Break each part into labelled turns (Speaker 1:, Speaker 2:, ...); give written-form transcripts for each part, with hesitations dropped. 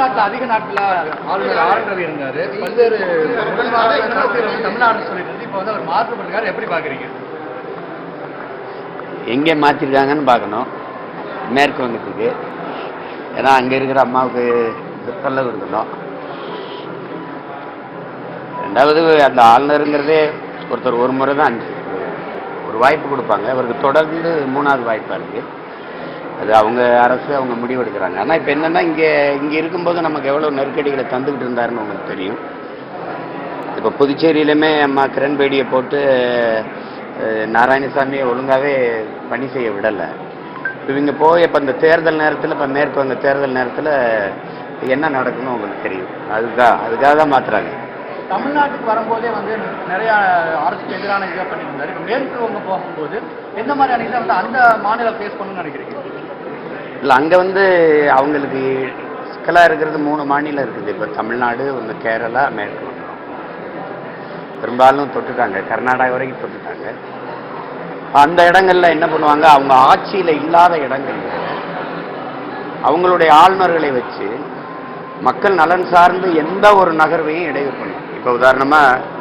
Speaker 1: தமிழ்நாட்டில் அதிக நாட்கள் ஆளுநர் ஆர் ரவி இருந்தாரு. பல்வேறு தமிழ்நாடு சொல்லிட்டு இப்போ வந்து அவர் மாற்றப்பட்டிருக்காரு. எப்படி பாக்குறீங்க?
Speaker 2: எங்கே மாற்றிருக்காங்கன்னு பார்க்கணும். மேற்கு வங்கத்துக்கு, ஏன்னா அங்கே இருக்கிற அம்மாவுக்கு தொல்லை கொடுக்கணும். ரெண்டாவது அந்த ஆளுநருங்கிறதே ஒருத்தர் ஒரு முறை தான் ஒரு வாய்ப்பு கொடுப்பாங்க. அவருக்கு தொடர்ந்து 3வது வாய்ப்பாக இருக்குது. அது அவங்க அரசு அவங்க முடிவெடுக்கிறாங்க. ஆனால் இப்போ என்னென்னா இங்கே இருக்கும்போது நமக்கு எவ்வளோ நெருக்கடிகளை தந்துக்கிட்டு இருந்தாருன்னு உங்களுக்கு தெரியும். இப்போ புதுச்சேரியிலுமே அம்மா கிரண்பேடியை போட்டு நாராயணசாமியை ஒழுங்காகவே பணி செய்ய விடலை. இவங்க போய் இப்போ இந்த தேர்தல் நேரத்தில், இப்போ மேற்கு வங்க தேர்தல் நேரத்தில் என்ன நடக்குன்னு உங்களுக்கு தெரியும். அதுக்காக தான் மாற்றுறாங்க.
Speaker 1: தமிழ்நாட்டுக்கு வரும்போதே வந்து நிறைய அரசுக்கு எதிரான இதாக பண்ணியிருந்தாரு. இப்போ மேற்கு வங்க போகும்போது எந்த மாதிரியான இதை வந்து அந்த மாநிலம் ஃபேஸ் பண்ணணும்னு நினைக்கிறீங்க?
Speaker 2: இல்லை, அங்கே வந்து அவங்களுக்கு சிக்கலாக இருக்கிறது 3 மாநிலம் இருக்குது. இப்போ தமிழ்நாடு, ஒன்று கேரளா, மேற்கு வங்கம். பெரும்பாலும் தொட்டுட்டாங்க, கர்நாடகா வரைக்கும் தொட்டுட்டாங்க. அந்த இடங்கள்ல என்ன பண்ணுவாங்க, அவங்க ஆட்சியில் இல்லாத இடங்கள்ல அவங்களுடைய ஆளுநர்களை வச்சு மக்கள் நலன் சார்ந்து எந்த ஒரு நகர்வையும் இடையூறு பண்ணும். இப்போ உதாரணமாக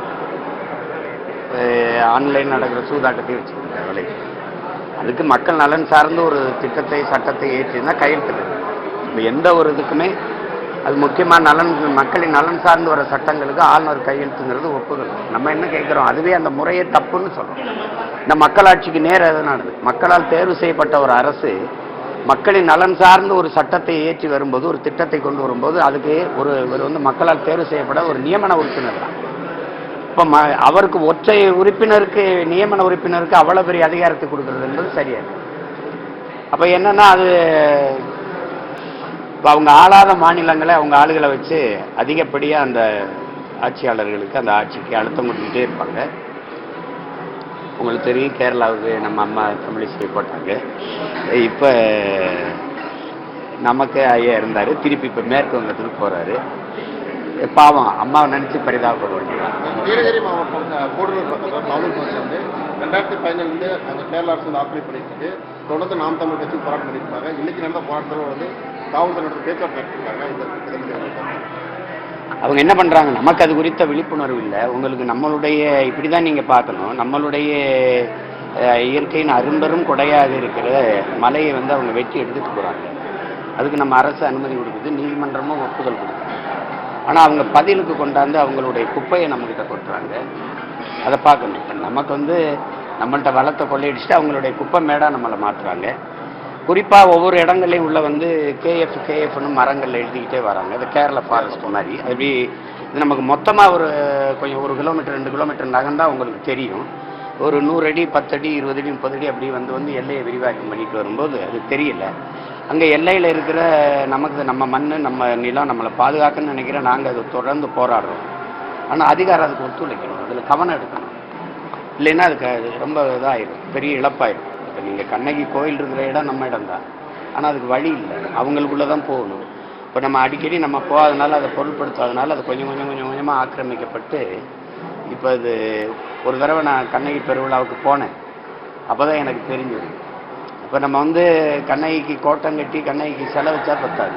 Speaker 2: ஆன்லைன் நடக்கிற சூதாட்டத்தையும் வச்சுக்கோங்க விலைக்கு. அதுக்கு மக்கள் நலன் சார்ந்து ஒரு திட்டத்தை சட்டத்தை ஏற்றினா கையெழுத்து. இப்போ எந்த ஒரு இதுக்குமே அது முக்கியமாக மக்களின் நலன் சார்ந்து வர சட்டங்களுக்கு ஆளுநர் கையெழுத்துங்கிறது ஒப்புதல். நம்ம என்ன கேட்குறோம், அதுவே அந்த முறையே தப்புன்னு சொல்கிறோம். இந்த மக்களாட்சிக்கு நேர் எதனானது, மக்களால் தேர்வு செய்யப்பட்ட ஒரு அரசு மக்களின் நலன் சார்ந்து ஒரு சட்டத்தை ஏற்றி வரும்போது, ஒரு திட்டத்தை கொண்டு வரும்போது, அதுக்கு ஒரு வந்து மக்களால் தேர்வு செய்யப்பட ஒரு நியமன உறுப்பினர் தான். இப்போ அவருக்கு ஒற்றை உறுப்பினருக்கு, நியமன உறுப்பினருக்கு அவ்வளோ பெரிய அதிகாரத்தை கொடுக்கறது என்பது சரியாது. அப்போ என்னன்னா, அது இப்போ அவங்க ஆளாத மாநிலங்களை அவங்க ஆளுகளை வச்சு அதிகப்படியாக அந்த ஆட்சியாளர்களுக்கு, அந்த ஆட்சிக்கு அழுத்தம் கொடுத்துக்கிட்டே இருப்பாங்க. உங்களுக்கு தெரியும், கேரளாவுக்கு நம்ம அம்மா தமிழிசை போட்டாங்க. இப்போ நமக்கு ஐயா இருந்தார், திருப்பி இப்போ மேற்கு வங்கத்துக்கு போகிறாரு. பாவம், அம்மாவை நினச்சி பரிதாபப்பட வேண்டியதான்.
Speaker 3: நீலகிரி மாவட்டம் கூடலூர் பக்கத்தில் பாலூர் பகுதியில் வந்து 2015 அந்த கேரள அரசு வந்து ஆக்கிரமிப்பு பண்ணிட்டு தொடர்ந்து நாம் தமிழ் கட்சி போராட்டம் பண்ணியிருக்காங்க. இன்னைக்கு நடந்த போராட்டத்தில் வந்து காவல்துறை பேச்சுவார்த்தை நடத்திருக்காங்க.
Speaker 2: அவங்க என்ன பண்ணுறாங்க, நமக்கு அது குறித்த விழிப்புணர்வு இல்லை. உங்களுக்கு நம்மளுடைய இப்படி தான் நீங்கள் பார்க்கணும், நம்மளுடைய இயற்கையின் அரும்பெரும் கொடையாக இருக்கிற மலையை வந்து அவங்க வெட்டி எடுத்துகிட்டு போகிறாங்க. அதுக்கு நம்ம அரசு அனுமதி கொடுக்குது, நீதிமன்றமும் ஒப்புதல் கொடுக்குது. ஆனால் அவங்க பதிலுக்கு கொண்டாந்து அவங்களுடைய குப்பையை நம்மக்கிட்ட கொட்டுறாங்க. அதை பார்க்கணும். இப்போ நமக்கு வந்து நம்மள்கிட்ட வளத்தை கொள்ளையடிச்சுட்டு அவங்களுடைய குப்பை மேடாக நம்மளை மாற்றுறாங்க. குறிப்பாக ஒவ்வொரு இடங்கள்லையும் உள்ள வந்து கேஎஃப்னு மரங்களில் எழுதிக்கிட்டே வராங்க. அது கேரளா ஃபாரஸ்ட் மாதிரி. அப்படி இது நமக்கு மொத்தமாக கொஞ்சம் 1 கிலோமீட்டர் 2 கிலோமீட்டர் நகர்ந்தால் உங்களுக்கு தெரியும். ஒரு 100 அடி 10 அடி 20 அடி 30 அடி அப்படி வந்து எல்லையை விரிவாக்கம் பண்ணிட்டு வரும்போது அது தெரியல. அங்கே எல்லையில் இருக்கிற நமக்கு நம்ம மண், நம்ம நிலம், நம்மளை பாதுகாக்கணும்னு நினைக்கிற நாங்கள் அதை தொடர்ந்து போராடுறோம். ஆனால் அதிகாரம் அதுக்கு ஒத்துழைக்கணும், அதில் கவனம் எடுக்கணும். இல்லைன்னா அதுக்கு ரொம்ப இதாகிடும், பெரிய இழப்பாயிடும். இப்போ நீங்கள் கண்ணகி கோயில் இருக்கிற இடம் நம்ம இடம் தான், ஆனால் அதுக்கு வழி இல்லை, அவங்களுக்குள்ளே தான் போகணும். இப்போ நம்ம அடிக்கடி நம்ம போகாதனால, அதை பொருட்படுத்தாதனால அது கொஞ்சம் கொஞ்சமாக ஆக்கிரமிக்கப்பட்டு இப்போ அது ஒரு தடவை நான் கண்ணகி பெருவிழாவுக்கு போனேன். அப்போ தான் எனக்கு தெரிஞ்சது. இப்போ நம்ம வந்து கண்ணகிக்கு கோட்டம் கட்டி கண்ணகிக்கு செலவச்சா பத்தாது.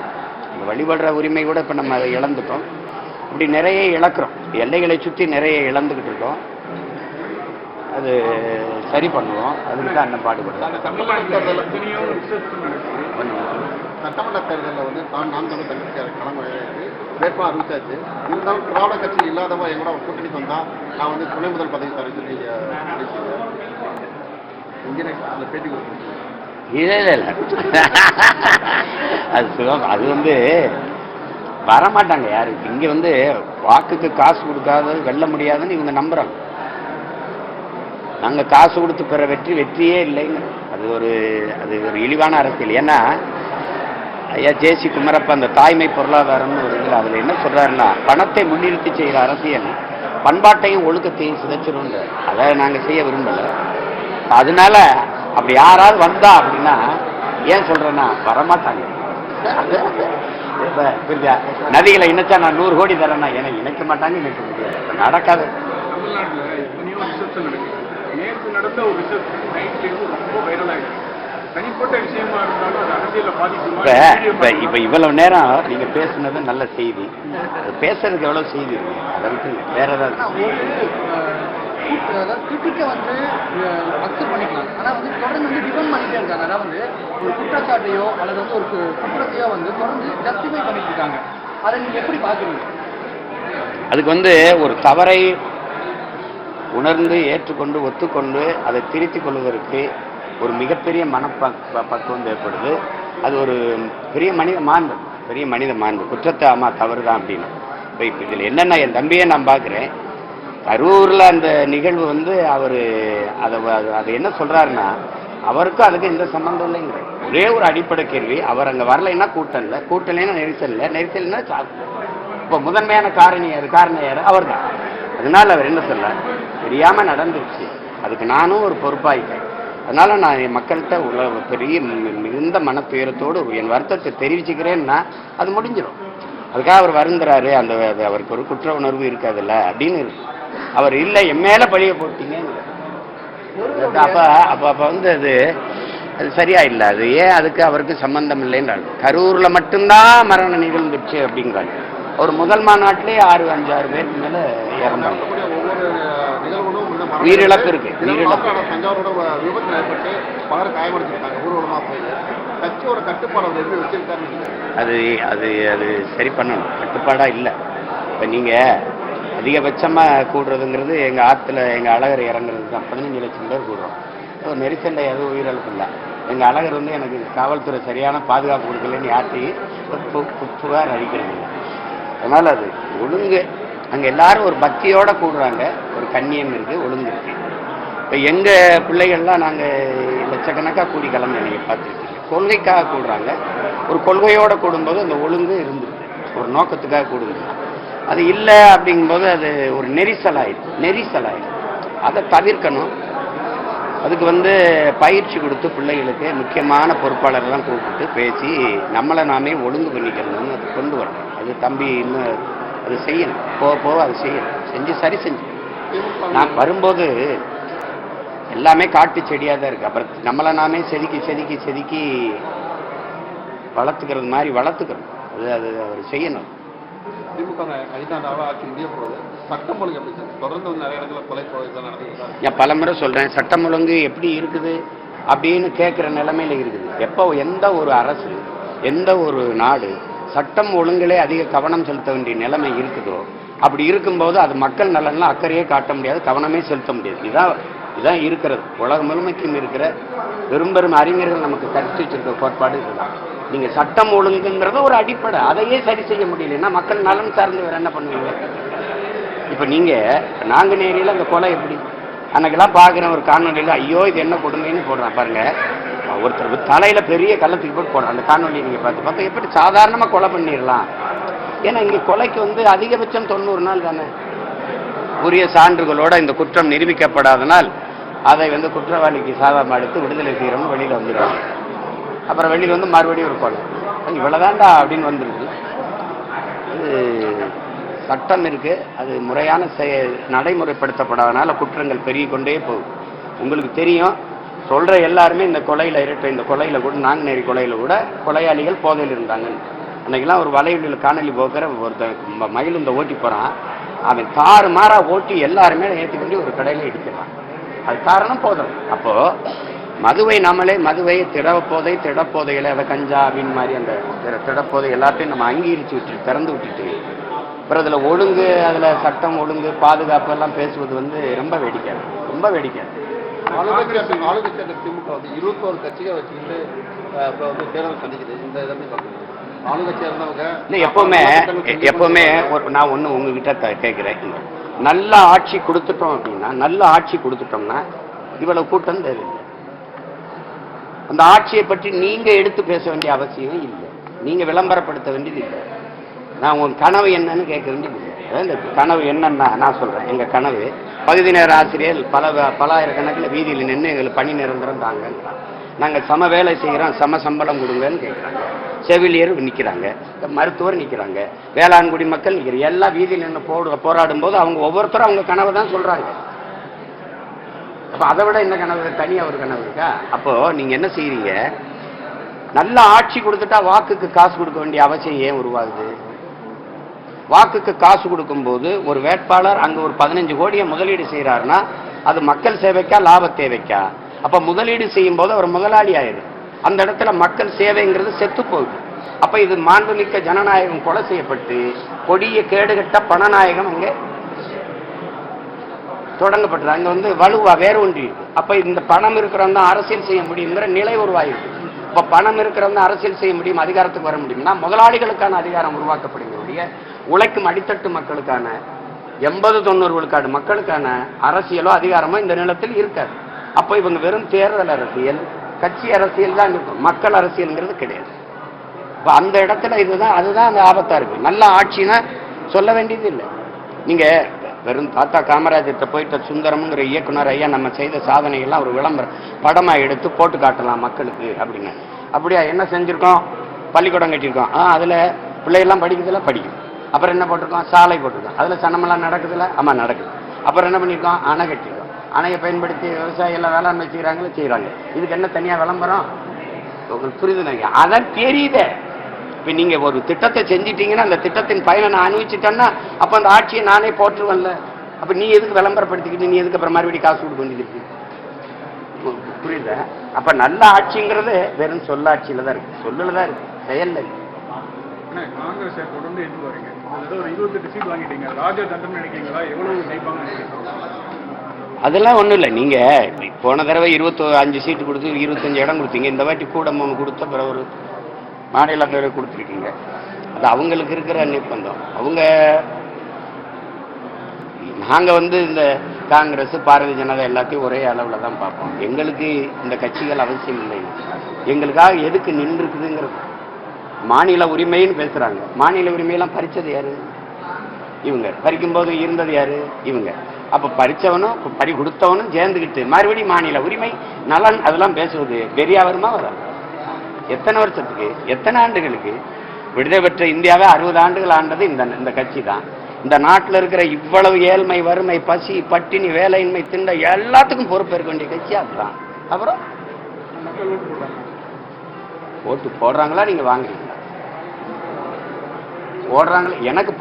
Speaker 2: இந்த வழிபடுற உரிமை கூட இப்போ நம்ம அதை இழந்துட்டோம். இப்படி நிறைய இழக்கிறோம், எல்லைகளை சுற்றி நிறைய இழந்துக்கிட்டு இருக்கோம். அது சரி பண்ணுவோம், அதுக்கு தான் என்ன பாடுபடுறோம்.
Speaker 3: சட்டமன்ற தேர்தலில் வந்து நாம் தமிழ் கட்சிக்கார களம் வேட்பாளர் அறிவிச்சாச்சு. இருந்தாலும் திராவிட கட்சி இல்லாதவங்க எங்கூட கூட்டணிக்கு வந்தால் நான் வந்து துணை முதல் பதவி தரேன் சொல்லி இங்கே பேட்டி கொடுத்துருக்கேன்.
Speaker 2: இல்லை அது சுகம். அது வந்து வரமாட்டாங்க யாருக்கு. இங்கே வந்து வாக்குக்கு காசு கொடுக்காத வெல்ல முடியாதுன்னு இவங்க நம்புறாங்க. நாங்கள் காசு கொடுத்து பெற வெற்றியே இல்லைங்க. அது ஒரு இழிவான அரசியல். ஏன்னா ஐயா ஜேசி குமரப்ப அந்த தாய்மை பொருளாதாரம்னு ஒரு இதில் அதில் என்ன சொல்கிறாருன்னா, பணத்தை முன்னிறுத்தி செய்கிற அரசியல் பண்பாட்டையும் ஒழுக்கத்தையும் சிதைச்சிருன்ற. அதை நாங்கள் செய்ய விரும்பலை. அதனால அப்படி யாராவது வந்தா அப்படின்னா, ஏன் சொல்கிறேன்னா வரமாட்டாங்க. இப்போ புரிஞ்சா, நதிகளை இணைச்சா நான் 100 கோடி தரேன்னா எனக்கு இணைக்க மாட்டாங்க, இணைக்க முடியாது, நடக்காது.
Speaker 4: தமிழ்நாட்டில் எத்தனையோ ரிசர்ச் நடக்குது. நேற்று நடந்த ஒரு ரிசர்ச் நைட்லேருந்து ரொம்ப வைரல் ஆகிடுச்சு.
Speaker 3: தனிப்பட்ட விஷயமா இருந்தாலும் அது அரசியல பாதிக்குமா?
Speaker 2: இப்ப இவ்வளவு நேரம் நீங்க பேசுனது நல்ல செய்தி. பேசுறதுக்கு எவ்வளவு செய்தி இருக்கு, அதை விட்டு வேற ஏதாவது
Speaker 1: கிரிட்டிக்கை வந்து அக்செப்ட் பண்ணிக்கலாம். ஆனால் வந்து தொடர்ந்து வந்து டிபெண்ட் பண்ணிட்டே இருக்காங்க. அதாவது வந்து ஒரு குற்றச்சாட்டையோ அல்லது வந்து ஒரு குற்றத்தையோ வந்து தொடர்ந்து ஜஸ்டிஃபை பண்ணிட்டு இருக்காங்க. அதை நீங்க எப்படி பாக்குறீங்க?
Speaker 2: அதுக்கு வந்து ஒரு தவறை உணர்ந்து ஏற்றுக்கொண்டு ஒத்துக்கொண்டு அதை திருத்திக் கொள்வதற்கு ஒரு மிகப்பெரிய பக்குவம் ஏற்படுது. அது ஒரு பெரிய மனித மாண்பு. குற்றத்தை ஆமா தவறுதான் அப்படின்னு. இப்போ இதில் என்னென்ன என் தம்பியை நான் பார்க்குறேன், கரூரில் அந்த நிகழ்வு வந்து அவர் அதை என்ன சொல்கிறாருன்னா, அவருக்கும் அதுக்கு எந்த சம்பந்தம் இல்லைங்கிற ஒரே ஒரு அடிப்படை கேள்வி. அவர் அங்கே வரலைன்னா கூட்டம் இல்லை, கூட்டம் இல்லைன்னா நெரிசல் இல்லை, நெரிசல்னா இப்போ முதன்மையான காரணம் யார்? அவர் தான். அதனால அவர் என்ன சொல்ல, தெரியாமல் நடந்துருச்சு, அதுக்கு நானும் ஒரு பொறுப்பாயிட்டேன். அதனால நான் என் மக்கள்கிட்ட பெரிய மிகுந்த மனத்துயரத்தோடு என் வருத்தத்தை தெரிவிச்சுக்கிறேன்னா அது முடிஞ்சிடும். அதுக்காக அவர் வருந்துறாரு, அந்த அவருக்கு ஒரு குற்ற உணர்வு இருக்காதுல்ல அப்படின்னு இருக்கு. அவர் இல்லை என் மேல பழிய போட்டீங்க. அப்ப வந்து அது சரியா இல்லை. அது ஏன் அதுக்கு அவருக்கு சம்பந்தம் இல்லைன்றாங்க. கரூர்ல மட்டும்தான் மரண நிகழ்ந்துச்சு அப்படிங்கிறாங்க. ஒரு முதல் மாநாட்டிலே 6-5-6 பேருக்கு மேல இறந்தாங்க. உயிரிழப்பு இருக்கு.
Speaker 3: தஞ்சாவூரோட விபத்து ஏற்பட்டு பலர் காயப்படுத்திருக்காங்க. ஊர்வலமா போய் கட்சியோட கட்டுப்பாடு எப்படி வச்சிருக்காரு?
Speaker 2: அது அது அது சரி பண்ணணும். கட்டுப்பாடா இல்லை. இப்ப நீங்க அதிகபட்சமா கூடுறதுங்கிறது எங்க ஆத்துல எங்க அழகர் இறங்குறது தான். 15 லட்சம் பேர் கூடுறோம். ஒரு நெரிசல்ல எதுவும் உயிரிழப்பு இல்லை. எங்க அழகர் வந்து எனக்கு காவல்துறை சரியான பாதுகாப்பு கொடுக்கலன்னு யார்ட்டையும் புகார் அளிக்கிறது இல்லை. அதனால அது ஒழுங்கு. அங்க எல்லாரும் ஒரு பக்தியோட கூடுறாங்க, ஒரு கண்ணியம் இருக்கு, ஒழுங்கு இருக்கு. இப்ப எங்க பிள்ளைகள்லாம் நாங்க லட்சக்கணக்காக கூடி கிளம்பி நீங்க பார்த்துருக்கீங்க. கொள்கைக்காக கூடுறாங்க. ஒரு கொள்கையோட கூடும்போது அந்த ஒழுங்கு இருந்துருக்கு, ஒரு நோக்கத்துக்காக கூடுது. அது இல்லை அப்படிங்கும்போது அது ஒரு நெரிசலாயிடும். அதை தவிர்க்கணும். அதுக்கு வந்து பயிற்சி கொடுத்து பிள்ளைகளுக்கு முக்கியமான பொறுப்பாளர்லாம் கூப்பிட்டு பேசி நம்மளை நாமே ஒழுங்கு பண்ணிக்கணும்னு அது கொண்டு வரணும். அது தம்பி இன்னும் அது செய்யணும். போக அது செய்யணும். சரி செஞ்சு நான் வரும்போது எல்லாமே காட்டு செடியாக தான் இருக்கு. அப்புறம் நம்மளை நாமே செதுக்கி வளர்த்துக்கிறது மாதிரி வளர்த்துக்கணும். அது அவர் செய்யணும்.
Speaker 3: திமுக 5ஆண்டு ஆட்சி முடிய போகுது. சட்டம் ஒழுங்கு எப்படி சார்? தொடர்ந்து நிறைய இடத்துல கொலை நடக்குது.
Speaker 2: நான் பலமுறை சொல்றேன், சட்டம் ஒழுங்கு எப்படி இருக்குது அப்படின்னு கேட்குற நிலைமையில இருக்குது. எப்போ எந்த ஒரு அரசு, எந்த ஒரு நாடு சட்டம் ஒழுங்கிலே அதிக கவனம் செலுத்த வேண்டிய நிலைமை இருக்குதோ, அப்படி இருக்கும்போது அது மக்கள் நலன்லாம் அக்கறையே காட்ட முடியாது, கவனமே செலுத்த முடியாது. இதான் இருக்கிறது. உலகம் முழுமைக்கும் இருக்கிற பெரும் அறிஞர்கள் நமக்கு கருத்து வச்சிருக்க கோட்பாடு இதுதான். நீங்க சட்டம் ஒழுங்குங்கிறது ஒரு அடிப்படை, அதையே சரி செய்ய முடியலன்னா மக்கள் நலன் சார்ந்து வேற என்ன பண்ணுவீங்க? இப்ப நீங்க நாங்குநேரியில அந்த கொலை எப்படி அன்னைக்கெல்லாம் பாக்குற ஒரு காணொலியில ஐயோ இது என்ன கொடுமைன்னு போடுறான் பாருங்க. ஒருத்தர் தலையில பெரிய கள்ளத்துக்கு போட்டு போடுறான். அந்த காணொலி நீங்க பார்த்து எப்படி சாதாரணமா கொலை பண்ணிடலாம். ஏன்னா இங்க கொலைக்கு வந்து அதிகபட்சம் 90 நாள் தானே. உரிய சான்றுகளோட இந்த குற்றம் நிரூபிக்கப்படாதனால் அதை வந்து குற்றவாளிக்கு சாதகமாக எடுத்து விடுதலை செய்யறோம்னு வெளியில வந்துடுறாங்க. அப்புறம் வெளியில வந்து மறுபடியும் ஒரு கொலை. இவ்வளவுதான்டா அப்படின்னு வந்துருக்கு. இது சட்டம் இருக்கு, அது முறையான நடைமுறைப்படுத்தப்படாதனால குற்றங்கள் பெருகி கொண்டே போகும். உங்களுக்கு தெரியும், சொல்ற எல்லாருமே இந்த கொலையில கூட நாங்குநேரி கொலையில கூட கொலையாளிகள் போதையில் இருந்தாங்க. அன்னைக்கெல்லாம் ஒரு வலைவெளியில் காணொலி போக்குற ஒருத்தர் மயில் இந்த ஓட்டி போறான். அவன் தாறுமாறா ஓட்டி எல்லாருமே ஏற்றுக்கொண்டு ஒரு கடையில இடிக்கிறான். அது காரணம் போதை. அப்போ மதுவை திடப்போதைகளை அதை கஞ்சா அப்படின்னு மாதிரி அந்த திடப்போதை எல்லாத்தையும் நம்ம அங்கீகரிச்சு திறந்து விட்டுட்டு அப்புறம் அதில் ஒழுங்கு, அதில் சட்டம் ஒழுங்கு பாதுகாப்பு எல்லாம் பேசுவது வந்து ரொம்ப வேடிக்கை.
Speaker 3: ஆளுங்கட்சியாக திமுக வந்து 21 கட்சிகளை வச்சுக்கிட்டு இப்போ வந்து தேர்தல் சந்திக்குது. இந்த இதை ஆளுங்கட்சியாக இருந்தவங்க
Speaker 2: இல்லை எப்பவுமே நான் ஒன்று உங்ககிட்ட கேட்குறேன். நல்ல ஆட்சி கொடுத்துட்டோம்னா இவ்வளவு கூட்டம் தேவையில்லை. அந்த ஆட்சியை பற்றி நீங்க எடுத்து பேச வேண்டிய அவசியம் இல்லை, நீங்க விளம்பரப்படுத்த வேண்டியது இல்லை. நான் உங்க கனவு என்னன்னு கேட்க வேண்டியது இல்லை. இந்த கனவு என்னன்னா நான் சொல்றேன், எங்க கனவு பகுதி நேர ஆசிரியர் பலாயிரக்கணக்கில் வீதியில் நின்று எங்களுக்கு பணி நிரந்தரம் தாங்க, நாங்கள் சம வேலை செய்கிறோம், சம சம்பளம் கொடுங்கன்னு கேட்குறாங்க. செவிலியர் நிற்கிறாங்க, மருத்துவர் நிற்கிறாங்க, வேளாண்குடி மக்கள் நிற்கிறாங்க. எல்லாம் வீதியில் நின்று போராடும் போது அவங்க ஒவ்வொருத்தரும் அவங்க கனவை தான் சொல்றாங்க. அப்ப அதை விட என்ன கனவு, தனியா ஒரு கனவு இருக்கா? அப்போ நீங்க என்ன செய்யறீங்க, நல்ல ஆட்சி கொடுத்துட்டா வாக்குக்கு காசு கொடுக்க வேண்டிய அவசியம் ஏன் உருவாகுது? வாக்குக்கு காசு கொடுக்கும்போது ஒரு வேட்பாளர் அங்க ஒரு 15 கோடியை முதலீடு செய்யறாருன்னா அது மக்கள் சேவைக்கா லாப தேவைக்கா? அப்ப முதலீடு செய்யும் போது அவர் முதலாளி ஆயிரு, அந்த இடத்துல மக்கள் சேவைங்கிறது செத்து போகுது. அப்ப இது மாண்புமிக்க ஜனநாயகம் கொலை செய்யப்பட்டு கொடிய கேடுகட்ட பணநாயகம் அங்கே தொடங்கப்பட்டது. அங்க வலுவா வேற ஒன்றி இருக்கு. அப்ப இந்த பணம் இருக்கிறவங்க தான் அரசியல் செய்ய முடியுங்கிற நிலை உருவாயிருக்கு. இப்ப பணம் இருக்கிறவங்க அரசியல் செய்ய முடியும், அதிகாரத்துக்கு வர முடியும்னா முதலாளிகளுக்கான அதிகாரம் உருவாக்கப்படுகிறோடைய உழைக்கும் அடித்தட்டு மக்களுக்கான 80-90 விழுக்காடு மக்களுக்கான அரசியலோ அதிகாரமோ இந்த நிலத்தில் இருக்காது. அப்ப இவங்க வெறும் தேர்தல் அரசியல், கட்சி அரசியல் தான் இருக்கும், மக்கள் அரசியல்ங்கிறது கிடையாது. இப்ப அந்த இடத்துல அதுதான் அந்த ஆபத்தா இருக்கு. நல்ல ஆட்சினா சொல்ல வேண்டியது இல்லை. நீங்க வெறும் தாத்தா காமராஜர்கிட்ட போயிட்ட சுந்தரம்ங்கிற இயக்குனர் ஐயா நம்ம செய்த சாதனைகள்லாம் ஒரு விளம்பரம் படமா எடுத்து போட்டு காட்டலாம் மக்களுக்கு அப்படின்னு. அப்படியா என்ன செஞ்சிருக்கோம்? பள்ளிக்கூடம் கட்டியிருக்கோம், அதுல பிள்ளைகள்லாம் படிக்கிறதுல படிக்கும். அப்புறம் என்ன போட்டிருக்கோம்? சாலை போட்டிருக்கோம், அதுல சனமெல்லாம் நடக்குதுல, ஆமா நடக்குது. அப்புறம் என்ன பண்ணியிருக்கோம்? அணை கட்டியிருக்கோம், அணையை பயன்படுத்தி விவசாயம் எல்லாம் வேளாண்மை செய்யறாங்க. இதுக்கு என்ன தனியா விளம்பரம்? உங்களுக்கு புரியுதுங்க? அதான் தெரியுதே. இப்ப நீங்க ஒரு திட்டத்தை செஞ்சிட்டீங்கன்னா அந்த திட்டத்தின் பயனை நான் அனுபவிச்சுட்டேன்னா அப்ப அந்த ஆட்சியை நானே போற்றுவன்ல. அப்ப நீ எதுக்கு விளம்பரப்படுத்திக்கிட்டு நீ எதுக்கு அப்புறம் மறுபடியும் காசு கொடுக்க வேண்டியது இருக்கு? புரியுத? அப்ப நல்ல ஆட்சிங்கிறது வெறும் சொல்லாட்சியில தான் இருக்கு, சொல்லுல தான் இருக்கு, செயல்ல இருக்கு.
Speaker 4: காங்கிரஸ் தொடர்ந்து எது வரீங்க, ஒரு 28 சீட் வாங்கிட்டீங்க, ராஜா தந்திரம் நினைக்கிறீங்களா? எவ்வளவு ஜெயிப்பாங்க நினைக்கிறீங்க?
Speaker 2: அதெல்லாம் ஒண்ணும் இல்லை. நீங்க போன தடவை 25 சீட்டு கொடுத்து 25 இடம் கொடுத்தீங்க, இந்த வாட்டி கூட 3 கொடுத்த பிறகு ஒரு மாநிலங்களவை கொடுத்துருக்கீங்க. அது அவங்களுக்கு இருக்கிற நிர்பந்தம். நாங்க இந்த காங்கிரஸ் பாரதிய ஜனதா எல்லாத்தையும் ஒரே அளவுல தான் பார்ப்போம். எங்களுக்கு இந்த கட்சிகள் அவசியம் இல்லை. எங்களுக்காக எதுக்கு நின்று இருக்குதுங்கிறது. மாநில உரிமைன்னு பேசுறாங்க, மாநில உரிமையெல்லாம் பறிச்சது யாரு? இவங்க. பறிக்கும் போது இருந்தது யாரு? இவங்க. அப்ப பறிச்சவனும் பறி கொடுத்தவனும் சேர்ந்துக்கிட்டு மறுபடியும் மாநில உரிமை நலன் அதெல்லாம் பேசுவது வெறியா வருமா? வராது. எத்தனை வருஷத்துக்கு, எத்தனை ஆண்டுகளுக்கு? விடுதலை பெற்ற இந்தியாவை 60 ஆண்டுகள் ஆண்டது இந்த கட்சி தான். இந்த நாட்டில் இருக்கிற இவ்வளவு ஏழ்மை, வறுமை, பசி, பட்டினி, வேலையின்மை, திண்ட எல்லாத்துக்கும் பொறுப்பேற்க வேண்டிய கட்சி அதுதான். அப்புறம் ஓட்டு போடுறாங்களா? நீங்க வாங்குறீங்களா? போடுறாங்களா? எனக்கு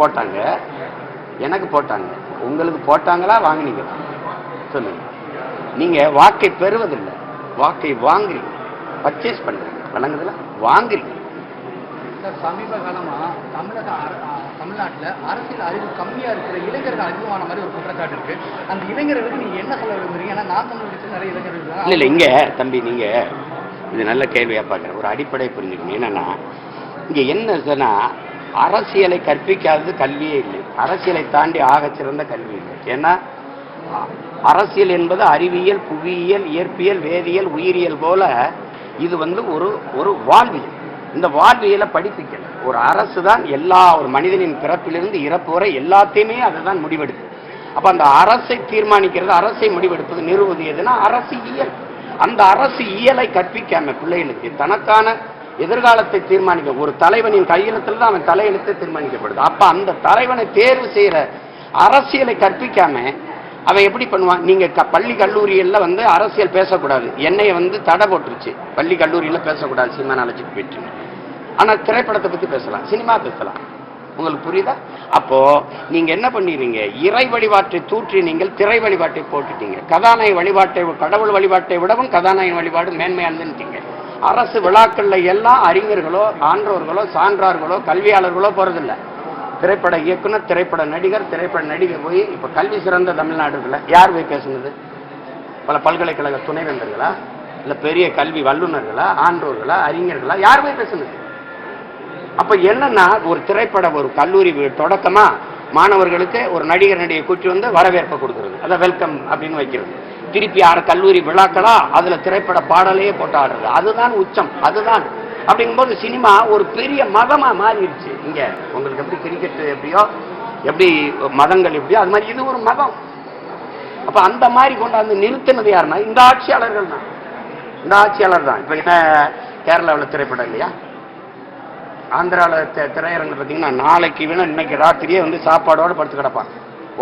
Speaker 2: போட்டாங்க, உங்களுக்கு போட்டாங்களா? வாங்கினீங்களா? சொல்லுங்க. நீங்க வாக்கை பெறுவதில்லை, வாக்கை வாங்குறீங்க, பர்ச்சேஸ் பண்றீங்க, வழங்குதுல வாங்குறீங்க.
Speaker 1: சமீப காலமா தமிழ்நாட்டில் அரசியல் அறிவு கம்மியா இருக்கிற இளைஞர்கள் அதிகமான மாதிரி ஒரு குற்றச்சாட்டு இருக்கு. அந்த இளைஞர்களுக்கு நீங்க என்ன சொல்ல விரும்புறீங்க? ஏன்னா நான் தமிழ் நிறைய இளைஞர்கள்
Speaker 2: இல்ல இங்க தம்பி, நீங்க இது நல்ல கேள்வியா பாக்குறேன். ஒரு அடிப்படை புரிஞ்சுக்கணும். என்னன்னா இங்க என்ன சொன்னா, அரசியலை கற்பிக்காதது கல்வியே இல்லை, அரசியலை தாண்டி ஆகச்சிறந்த கல்வி இல்லை. ஏன்னா அரசியல் என்பது அறிவியல், புவியியல், இயற்பியல், வேதியியல், உயிரியல் போல இது ஒரு வாழ்வியல். இந்த வாழ்வியலை படிப்பிக்கல. ஒரு அரசு தான் ஒரு மனிதனின் பிறப்பிலிருந்து இறப்பு வரை எல்லாத்தையுமே அதுதான் முடிவெடுக்கு. அப்ப அந்த அரசை தீர்மானிக்கிறது, அரசை முடிவெடுப்பது, நிறுவது எதுனா அரசியல். அந்த அரசியலை கற்பிக்காம பிள்ளைகளுக்கு தனக்கான எதிர்காலத்தை தீர்மானிக்க ஒரு தலைவனின் கையெழுத்துல தான் அவன் தலையெழுத்தை தீர்மானிக்கப்படுது. அப்ப அந்த தலைவனை தேர்வு செய்யற அரசியலை கற்பிக்காம அவன் எப்படி பண்ணுவான்? நீங்க பள்ளி கல்லூரியில அரசியல் பேசக்கூடாது, என்னைய தடை போட்டுருச்சு, பள்ளி கல்லூரியில பேசக்கூடாது, சினிமா நாலேஜுக்கு போயிட்டு. ஆனா திரைப்படத்தை பத்தி பேசலாம், சினிமா பேசலாம். உங்களுக்கு புரியுதா? அப்போ நீங்க என்ன பண்ணிடுறீங்க? இறை வழிபாட்டை தூற்றி நீங்கள் திரை வழிபாட்டை போட்டுட்டீங்க. கதாநாயக வழிபாட்டை, கடவுள் வழிபாட்டை விடவும் கதாநாயகன் வழிபாடு மேன்மையானதுன்னுட்டீங்க. அரசு விழாக்கள்ல எல்லாம் அறிஞர்களோ, ஆன்றோர்களோ, சான்றார்களோ, கல்வியாளர்களோ போறதில்ல. திரைப்பட இயக்குனர், திரைப்பட நடிகர், திரைப்பட நடிகை போய் இப்ப கல்வி சிறந்த தமிழ்நாடுல யார் போய் பேசுனது? பல பல்கலைக்கழக துணைவேந்தர்களா, இல்ல பெரிய கல்வி வல்லுநர்களா, ஆன்றோர்களா, அறிஞர்களா, யார் போய் பேசுனது? அப்ப என்னன்னா ஒரு திரைப்பட ஒரு கல்லூரி தொடக்கமா மாணவர்களுக்கு ஒரு நடிகர் நடிகை கூட்டி வரவேற்பை கொடுக்கறது, அத வெல்கம் அப்படின்னு வைக்கிறது. திருப்பி 6 கல்லூரி விழாக்களா அதுல திரைப்பட பாடலையே போட்டு ஆடுறது, அதுதான் உச்சம். அதுதான் அப்படிங்கும்போது சினிமா ஒரு பெரிய மதமா மாறிடுச்சு. இங்க உங்களுக்கு எப்படி கிரிக்கெட் எப்படியோ, எப்படி மதங்கள் எப்படியோ, அது மாதிரி இது ஒரு மதம். அப்ப அந்த மாதிரி கொண்டாந்து நிறுத்தினது யாருன்னா இந்த ஆட்சியாளர்கள் தான். இந்த ஆட்சியாளர் தான். இப்ப என்ன கேரளாவில் திரைப்படம் இல்லையா? ஆந்திராவில் திரையரங்கு பார்த்தீங்கன்னா நாளைக்கு வேணும் இன்னைக்கு ராத்திரியே சாப்பாடோடு படுத்து கிடப்பான்.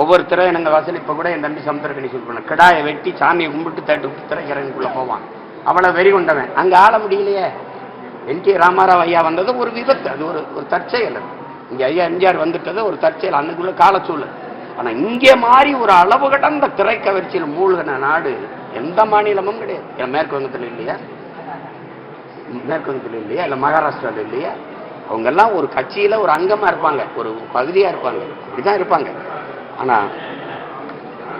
Speaker 2: ஒவ்வொரு திரையரங்க வாசல் இப்போ கூட என் தம்பி சமுத்திரக்கணி சொல்லுவாங்க, கிடாயை வெட்டி சாமியை கும்பிட்டு தட்டு விட்டு திரையரங்குக்குள்ளே போவான். அவ்வளோ வெறி கொண்டவன். அங்கே ஆள முடியலையே. என்.டி. ராமாராவ் ஐயா வந்தது ஒரு விபத்து, அது ஒரு தற்செயல். இங்கே ஐயா எம்ஜிஆர் வந்துட்டது ஒரு தற்செயல், அன்னைக்குள்ள காலச்சூழல். ஆனால் இங்கே மாதிரி ஒரு அளவு கடந்த திரைக்கவர்ச்சியில் மூழ்கின நாடு எந்த மாநிலமும் கிடையாது. மேற்கு வங்கத்தில் இல்லையா, மேற்கு வங்கத்தில் இல்லையா, இல்லை மகாராஷ்டிராவில் இல்லையா? அவங்கெல்லாம் ஒரு கட்சியில் ஒரு அங்கமாக இருப்பாங்க, ஒரு பகுதியாக இருப்பாங்க, இப்படிதான் இருப்பாங்க. ஆனால்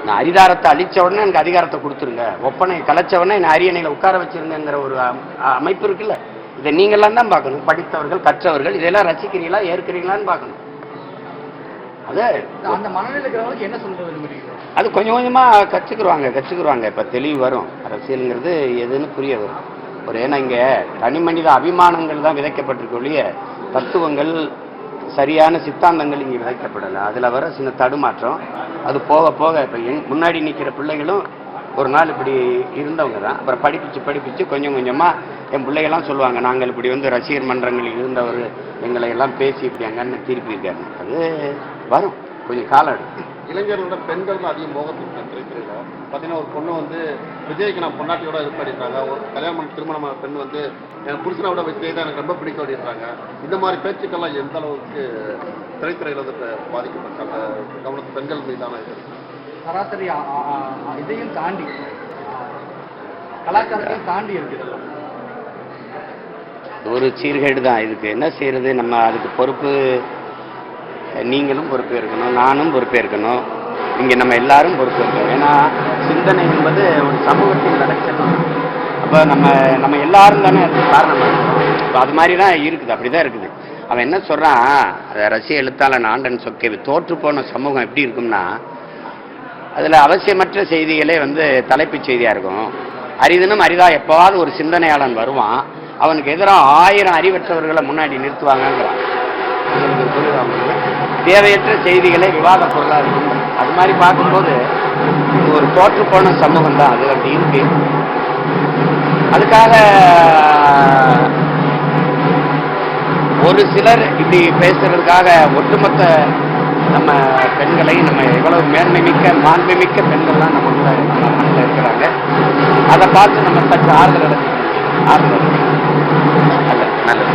Speaker 2: நான் அதிகாரத்தை அழிச்ச உடனே எனக்கு அதிகாரத்தை கொடுத்துருங்க, ஒப்பனை கலைச்ச உடனே என்னை அரியணையில் உட்கார வச்சிருங்கிற ஒரு அமைப்பு இருக்குல்ல. இதை நீங்களாம் தான் பார்க்கணும், படித்தவர்கள் கற்றவர்கள். இதெல்லாம் ரசிக்கிறீங்களா ஏற்கிறீங்களான்னு பார்க்கணும். அது
Speaker 1: அந்த மனநிலை இருக்கிறவங்களுக்கு என்ன சொல்ல விரும்புறீங்க?
Speaker 2: அது கொஞ்சம் கொஞ்சமாக கற்றுக்குருவாங்க. இப்போ தெளிவு வரும். அரசியலுங்கிறது எதுன்னு புரிய வரும். ஏன்னா இங்கே தனி மனித அபிமானங்கள் தான் விதைக்கப்பட்டிருக்க ஒழிய தத்துவங்கள் சரியான சித்தாந்தங்கள் இங்கே விதைக்கப்படலை. அதில் வர சின்ன தடுமாற்றம். அது போக போக இப்போ முன்னாடி நிற்கிற பிள்ளைகளும் ஒரு நாள் இப்படி இருந்தவங்க தான். அப்புறம் படிப்பிச்சு கொஞ்சம் கொஞ்சமாக என் பிள்ளைகள்லாம் சொல்லுவாங்க, நாங்கள் இப்படி ரசிகர் மன்றங்களில் இருந்தவர் எங்களை எல்லாம் பேசி இப்படி அங்கன்னு திருப்பியிருக்காரு. அது வரும், கொஞ்சம் காலம் எடுக்கும்.
Speaker 3: இளைஞர்களோட பெண்கள் அதிக மோகத்துக்கு திரைத்துறையில பார்த்தீங்கன்னா, ஒரு பொண்ணு விஜய்க்கு நான் பொண்டாட்டியோட இருப்பாடிட்டாங்க. ஒரு கல்யாணம் திருமணமான பெண் என் புருஷனை விட விஜய் தான் எனக்கு ரொம்ப பிடிக்கும் அப்படின்றாங்க. இந்த மாதிரி பேச்சுக்கள்லாம் எந்த அளவுக்கு திரைத்துறையில் பாதிக்கப்பட்டாங்க? கவனத்து பெண்கள் மீதான
Speaker 1: சராசரி இதையும் தாண்டி கலாச்சாரத்தையும் தாண்டி இருக்குது.
Speaker 2: ஒரு சீர்கேடு தான். இதுக்கு என்ன செய்யறது? நம்ம அதுக்கு பொறுப்பு நீங்களும் பொறுப்பேற்கணும், நானும் பொறுப்பேற்கணும், இங்கே நம்ம எல்லாரும் பொறுப்பேற்கணும். ஏன்னா சிந்தனை என்பது ஒரு சமூகத்தில் நடக்கணும். அப்போ நம்ம எல்லாரும் தானே அதுக்கு காரணமாக இருக்கணும். இப்போ அது மாதிரி தான் இருக்குது, அப்படி தான் இருக்குது. அவன் என்ன சொல்கிறான், அதை ரஷ்ய எழுத்தாளன் ஆண்டன் சொக்கேவி, தோற்று போன சமூகம் எப்படி இருக்கும்னா, அதில் அவசியமற்ற செய்திகளே தலைப்புச் செய்தியாக இருக்கும். அரிதினும் அரிதா எப்போவாவது ஒரு சிந்தனையாளன் வருவான், அவனுக்கு எதிராக 1000 அறிவற்றவர்களை முன்னாடி நிறுத்துவாங்கங்கிறான். தேவையற்ற செய்திகளே விவாத பொருளாக இருக்கும். அது மாதிரி பார்க்கும்போது ஒரு தோற்று போன சமூகம் தான் அது, அப்படி இருக்கு. அதுக்காக ஒரு சிலர் இப்படி பேசுறதுக்காக ஒட்டுமொத்த நம்ம பெண்களை, நம்ம எவ்வளவு மேன்மைமிக்க மாண்புமிக்க பெண்கள்லாம் நம்ம மண்ணில் இருக்கிறாங்க, அதை பார்த்து நம்ம சற்று ஆறுதல் நல்லது நல்லது.